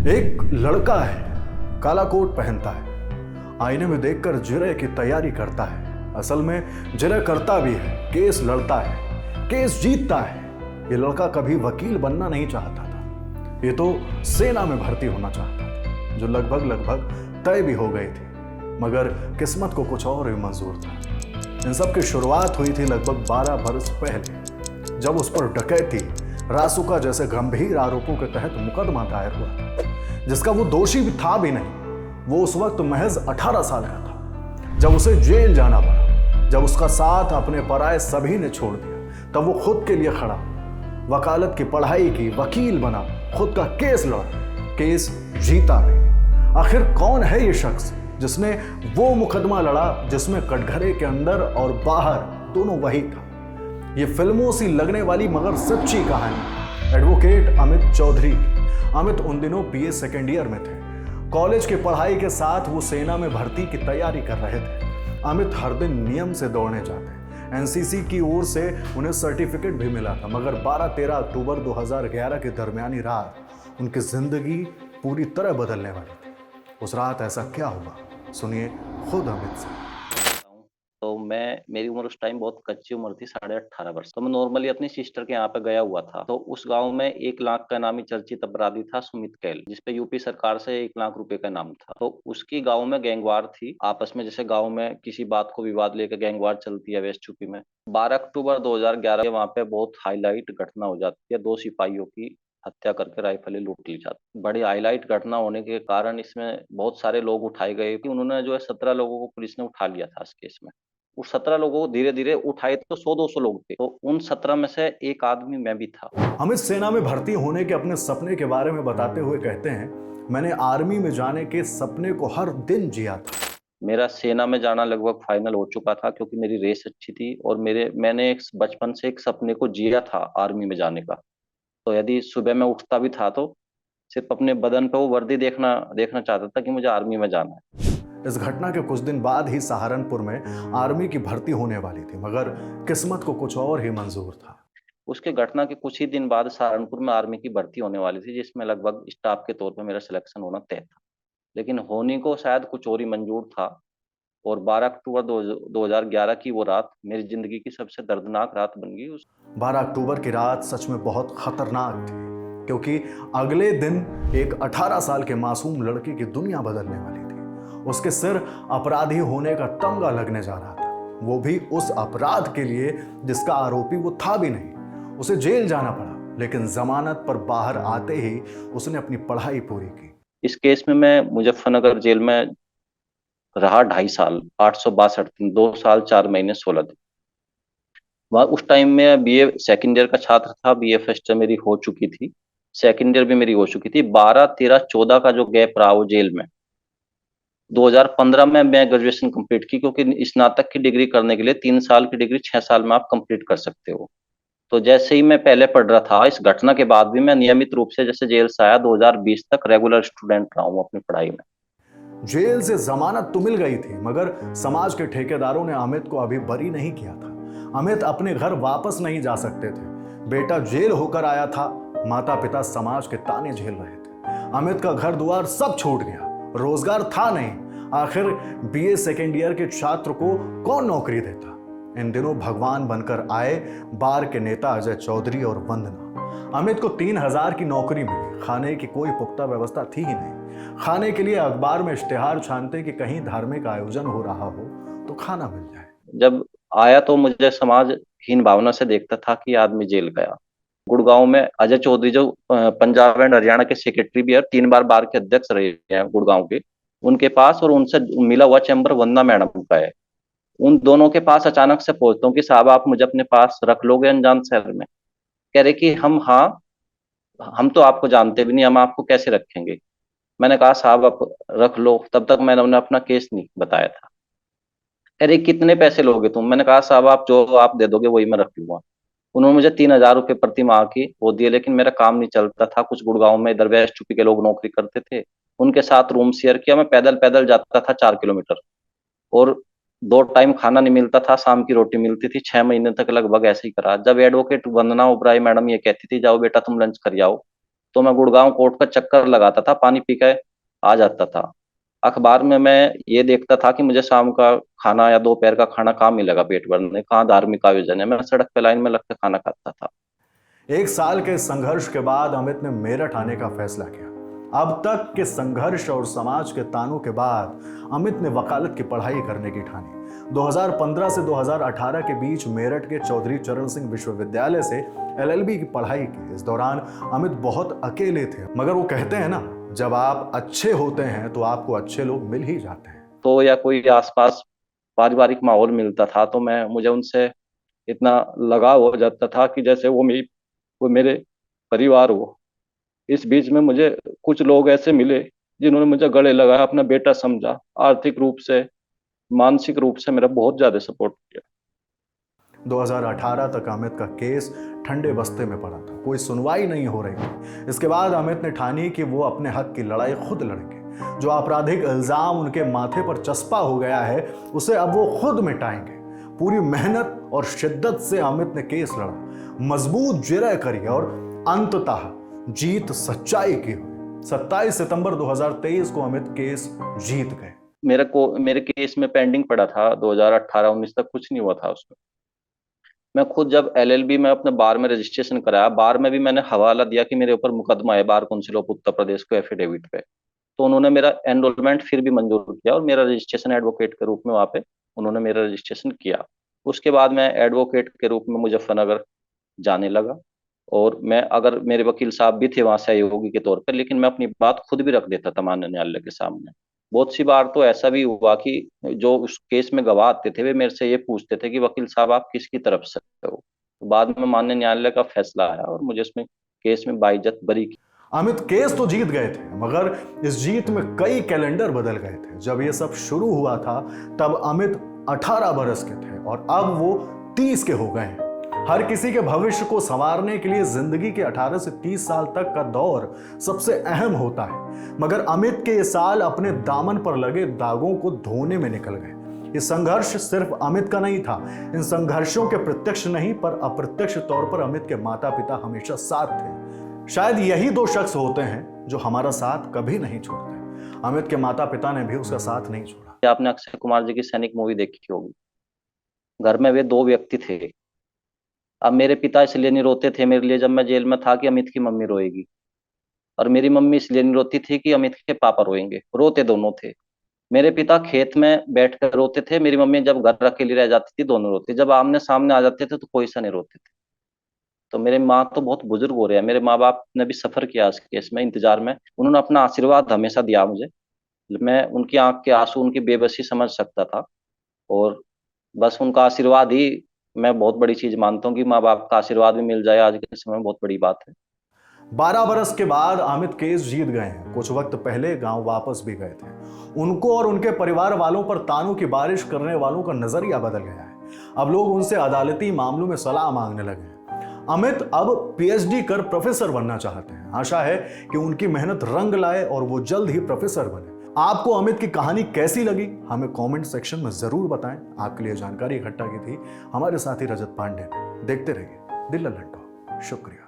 एक लड़का है, काला कोट पहनता है, आईने में देखकर जिरह की तैयारी करता है। असल में जिरह करता भी है, केस लड़ता है, केस जीतता है। ये लड़का कभी वकील बनना नहीं चाहता था, ये तो सेना में भर्ती होना चाहता था, जो लगभग तय भी हो गई थी, मगर किस्मत को कुछ और ही मंजूर था। इन सब की शुरुआत हुई थी लगभग 12 बरस पहले, जब उस पर डकैती, रासुका जैसे गंभीर आरोपों के तहत मुकदमा दायर हुआ था, जिसका वो दोषी भी था भी नहीं। वो उस वक्त महज 18 साल का था। जब उसे जेल जाना पड़ा, जब उसका साथ अपने पराये सभी ने छोड़ दिया, तब वो खुद के लिए खड़ा, वकालत की पढ़ाई की, वकील बना, खुद का केस लड़ा, केस जीता भी। आखिर कौन है ये शख्स जिसने वो मुकदमा लड़ा जिसमें कटघरे के अंदर और बाहर दोनों वही था? ये फिल्मों सी लगने वाली मगर सच्ची कहानी एडवोकेट अमित चौधरी की। अमित उन दिनों बीए सेकेंड ईयर में थे। कॉलेज की पढ़ाई के साथ वो सेना में भर्ती की तैयारी कर रहे थे। अमित हर दिन नियम से दौड़ने जाते। एनसीसी की ओर से उन्हें सर्टिफिकेट भी मिला था, मगर 12-13 अक्टूबर 2011 की दरमियानी रात उनकी जिंदगी पूरी तरह बदलने वाली थी। उस रात ऐसा क्या हुआ, सुनिए खुद अमित से। तो मेरी उम्र उस टाइम बहुत कच्ची उम्र थी, 18.5 वर्ष। तो मैं नॉर्मली अपनी सिस्टर के यहाँ पे गया हुआ था। तो उस गांव में 1 लाख का नामी चर्चित अपराधी था सुमित कैल, जिसपे यूपी सरकार से 1 लाख रुपए का नाम था। तो उसकी गांव में गैंगवार थी आपस में, जैसे गांव में किसी बात को विवाद लेकर गैंगवार चलती है वेस्ट यूपी में। 12 अक्टूबर 2011 वहाँ पे बहुत हाईलाइट घटना हो जाती है। 2 सिपाहियों की हत्या करके राइफलें लूट ली जाती। बड़ी हाईलाइट घटना होने के कारण इसमें बहुत सारे लोग उठाए गए कि उन्होंने जो है 17 लोगों को पुलिस ने उठा लिया था इस केस में। उस 17 लोगों को धीरे धीरे उठाए तो 100-200 लोग थे। तो उन 17 में से एक आदमी मैं भी था। अमित सेना में भर्ती होने के अपने सपने के बारे में बताते हुए कहते हैं, मैंने आर्मी में जाने के सपने को हर दिन जिया था। मेरा सेना में जाना लगभग फाइनल हो चुका था, क्योंकि मेरी रेस अच्छी थी और मैंने बचपन से एक सपने को जिया था आर्मी में जाने का। तो यदि सुबह में उठता भी था तो सिर्फ अपने बदन पे वो वर्दी देखना देखना चाहता था कि मुझे आर्मी में जाना है। इस घटना के कुछ दिन बाद ही सहारनपुर में आर्मी की भर्ती होने वाली थी, मगर किस्मत को कुछ और ही मंजूर था। उसके घटना के कुछ ही दिन बाद सहारनपुर में आर्मी की भर्ती होने वाली थी, जिसमें लगभग स्टाफ के तौर पर मेरा सिलेक्शन होना तय था। लेकिन होने को शायद कुछ और ही मंजूर था। और 12 अक्टूबर 2011 की वो रात मेरी जिंदगी की सबसे दर्दनाक रात बन गई। 12 अक्टूबर की रात सच में बहुत खतरनाक थी, क्योंकि अगले दिन एक 18 साल के मासूम लड़के की दुनिया बदलने वाली थी। उसके सिर अपराधी होने का तमगा लगने जा रहा था, वो भी उस अपराध के लिए जिसका आरोपी वो था भी नहीं। उसे जेल जाना पड़ा, लेकिन जमानत पर बाहर आते ही उसने अपनी पढ़ाई पूरी की। इस केस में मैं मुजफ्फरनगर जेल में रहा 2.5 साल, 862 दिन, 2 साल 4 महीने 16 दिन। वहाँ उस टाइम में बीए सेकेंड ईयर का छात्र था। बीए फर्स्ट ईयर मेरी हो चुकी थी, सेकेंड ईयर भी मेरी हो चुकी थी। 12, 13, 14 का जो गैप रहा वो जेल में, 2015 में मैं ग्रेजुएशन कंप्लीट की, क्योंकि स्नातक की डिग्री करने के लिए 3 साल की डिग्री 6 साल में आप कंप्लीट कर सकते हो। तो जैसे ही मैं पहले पढ़ रहा था, इस घटना के बाद भी मैं नियमित रूप से जैसे जेल से आया 2020 तक रेगुलर स्टूडेंट रहा हूँ अपनी पढ़ाई में। जेल से जमानत तो मिल गई थी, मगर समाज के ठेकेदारों ने अमित को अभी बरी नहीं किया था। अमित अपने घर वापस नहीं जा सकते थे। बेटा जेल होकर आया था, माता पिता समाज के ताने झेल रहे थे। अमित का घर द्वार सब छूट गया, रोजगार था नहीं। आखिर बीए सेकेंड ईयर के छात्र को कौन नौकरी देता? इन दिनों भगवान बनकर आए बार के नेता अजय चौधरी और वंदना। अमित को 3,000 की नौकरी मिली। खाने की कोई पुख्ता व्यवस्था थी ही नहीं। खाने के लिए अखबार में इश्तिहार छानते कि कहीं धार्मिक आयोजन हो रहा हो तो खाना मिल जाए। जब आया तो मुझे समाज हीन भावना से देखता था कि आदमी जेल गया। गुड़गांव में अजय चौधरी जो पंजाब एंड हरियाणा के सेक्रेटरी भी है, 3 बार बार के अध्यक्ष रहे हैं गुड़गांव के, उनके पास और उनसे मिला हुआ चैम्बर वंदना मैडम का है। उन दोनों के पास अचानक से पहुंचता हूँ कि साहब आप मुझे अपने पास रख लोगे अनजान शहर में? कह रहे कि हम तो आपको जानते भी नहीं, हम आपको कैसे रखेंगे। मैंने कहा साहब आप रख लो। तब तक मैंने उन्हें अपना केस नहीं बताया था। अरे कितने पैसे लोगे तुम? मैंने कहा साहब आप जो आप दे दोगे वही मैं रख लूंगा। उन्होंने मुझे 3,000 रुपये प्रति माह की वो दिए, लेकिन मेरा काम नहीं चलता था। कुछ गुड़गांव में इधर वेस्ट यूपी के लोग नौकरी करते थे, उनके साथ रूम शेयर किया। मैं पैदल पैदल जाता था 4 किलोमीटर, और 2 टाइम खाना नहीं मिलता था, शाम की रोटी मिलती थी। 6 महीने तक लगभग ऐसे ही करा। जब एडवोकेट वंदना ओबराय मैडम ये कहती थी जाओ बेटा तुम लंच कर जाओ, तो मैं गुड़गांव कोर्ट का चक्कर लगाता था, पानी पी के आ जाता था। अखबार में मैं ये देखता था कि मुझे शाम का खाना या दोपहर का खाना कहाँ मिलेगा पेट भरने, कहाँ धार्मिक आयोजन है। मैं सड़क पे लाइन में लग के खाना खाता था। एक साल के संघर्ष के बाद अमित ने मेरठ आने का फैसला किया। अब तक के संघर्ष और समाज के तानों के बाद अमित ने वकालत की पढ़ाई करने की ठानी। 2015 से 2018 के बीच मेरठ के चौधरी चरण सिंह विश्वविद्यालय से एलएलबी की पढ़ाई की। इस दौरान अमित बहुत अकेले थे, मगर वो कहते हैं ना, जब आप अच्छे होते हैं तो आपको अच्छे लोग मिल ही जाते हैं। तो या कोई आसपास पारिवारिक माहौल मिलता था तो मुझे उनसे इतना लगाव हो जाता था कि जैसे वो मेरे परिवार हो। इस बीच में मुझे कुछ लोग ऐसे मिले जिन्होंने मुझे गले लगाया, अपना बेटा समझा, आर्थिक रूप से, मानसिक रूप से मेरा बहुत ज्यादा सपोर्ट किया। 2018 तक अमित का केस ठंडे बस्ते में पड़ा था, कोई सुनवाई नहीं हो रही थी। इसके बाद अमित ने ठानी कि वो अपने हक की लड़ाई खुद लड़ेंगे। जो आपराधिक इल्जाम उनके माथे पर चस्पा हो गया है उसे अब वो खुद मिटाएंगे। पूरी मेहनत और शिद्दत से अमित ने केस लड़ा, मजबूत जिरह करी और अंततः जीत सच्चाई की हुई। 27 सितंबर 2023 को अमित केस जीत गए। मेरे केस में पेंडिंग पड़ा था 2018-19 तक, कुछ नहीं हुआ था उसमें। मैं खुद जब एलएलबी में अपने बार में रजिस्ट्रेशन कराया, बार में भी मैंने हवाला दिया कि मेरे ऊपर मुकदमा है bar council of Uttar Pradesh को एफिडेविट पे। तो उन्होंने मेरा एनरोलमेंट फिर भी मंजूर किया और मेरा रजिस्ट्रेशन एडवोकेट के रूप में वहाँ पे उन्होंने मेरा रजिस्ट्रेशन किया। उसके बाद मैं एडवोकेट के रूप में मुजफ्फरनगर जाने लगा। और मैं, अगर मेरे वकील साहब भी थे वहाँ सहयोगी के तौर पर, लेकिन मैं अपनी बात खुद भी रख देता था माननीय न्यायालय के सामने। बहुत सी बार तो ऐसा भी हुआ कि जो उस केस में गवाह आते थे वे मेरे से ये पूछते थे कि वकील साहब आप किसकी तरफ से हो। तो बाद में माननीय न्यायालय का फैसला आया और मुझे इसमें केस में बाइज्जत बरी की। अमित केस तो जीत गए थे, मगर इस जीत में कई कैलेंडर बदल गए थे। जब ये सब शुरू हुआ था तब अमित 18 बरस के थे और अब वो 30 के हो गए हैं। हर किसी के भविष्य को संवारने के लिए जिंदगी के 18 से 30 साल तक का दौर सबसे अहम होता है, मगर अमित के ये साल अपने दामन पर लगे दागों को धोने में निकल गए। ये संघर्ष सिर्फ अमित का नहीं था। इन संघर्षों के प्रत्यक्ष नहीं पर अप्रत्यक्ष तौर पर अमित के माता पिता हमेशा साथ थे। शायद यही दो शख्स होते हैं जो हमारा साथ कभी नहीं छोड़ते। अमित के माता पिता ने भी उसका साथ नहीं छोड़ा। आपने अक्षय कुमार जी की सैनिक मूवी देखी होगी। घर में वे दो व्यक्ति थे। अब मेरे पिता इसलिए नहीं रोते थे मेरे लिए जब मैं जेल में था कि अमित की मम्मी रोएगी, और मेरी मम्मी इसलिए नहीं रोती थी कि अमित के पापा रोएंगे। रोते दोनों थे। मेरे पिता खेत में बैठकर रोते थे, मेरी मम्मी जब घर अकेली रह जाती थी दोनों रोते। जब आमने सामने आ जाते थे तो कोई सा नहीं रोते थे। तो मेरे माँ तो बहुत बुजुर्ग हो रहे हैं, मेरे माँ बाप ने भी सफर किया इस केस में, इंतजार में। उन्होंने अपना आशीर्वाद हमेशा दिया मुझे। मैं उनकी आंख के आंसू, उनकी बेबसी समझ सकता था। और बस उनका आशीर्वाद ही मैं बहुत बड़ी चीज मानता हूँ कि माँ बाप का आशीर्वाद भी मिल जाए आज के समय में, बहुत बड़ी बात है। 12 बरस के बाद अमित केस जीत गए हैं। कुछ वक्त पहले गांव वापस भी गए थे। उनको और उनके परिवार वालों पर तानों की बारिश करने वालों का नजरिया बदल गया है। अब लोग उनसे अदालती मामलों में सलाह मांगने लगे हैं। अमित अब पीएचडी कर प्रोफेसर बनना चाहते हैं। आशा है कि उनकी मेहनत रंग लाए और वो जल्द ही प्रोफेसर बने। आपको अमित की कहानी कैसी लगी हमें कमेंट सेक्शन में जरूर बताएं। आपके लिए जानकारी इकट्ठा की थी हमारे साथी रजत पांडे ने। देखते रहिए दिल लल्ला टॉक। शुक्रिया।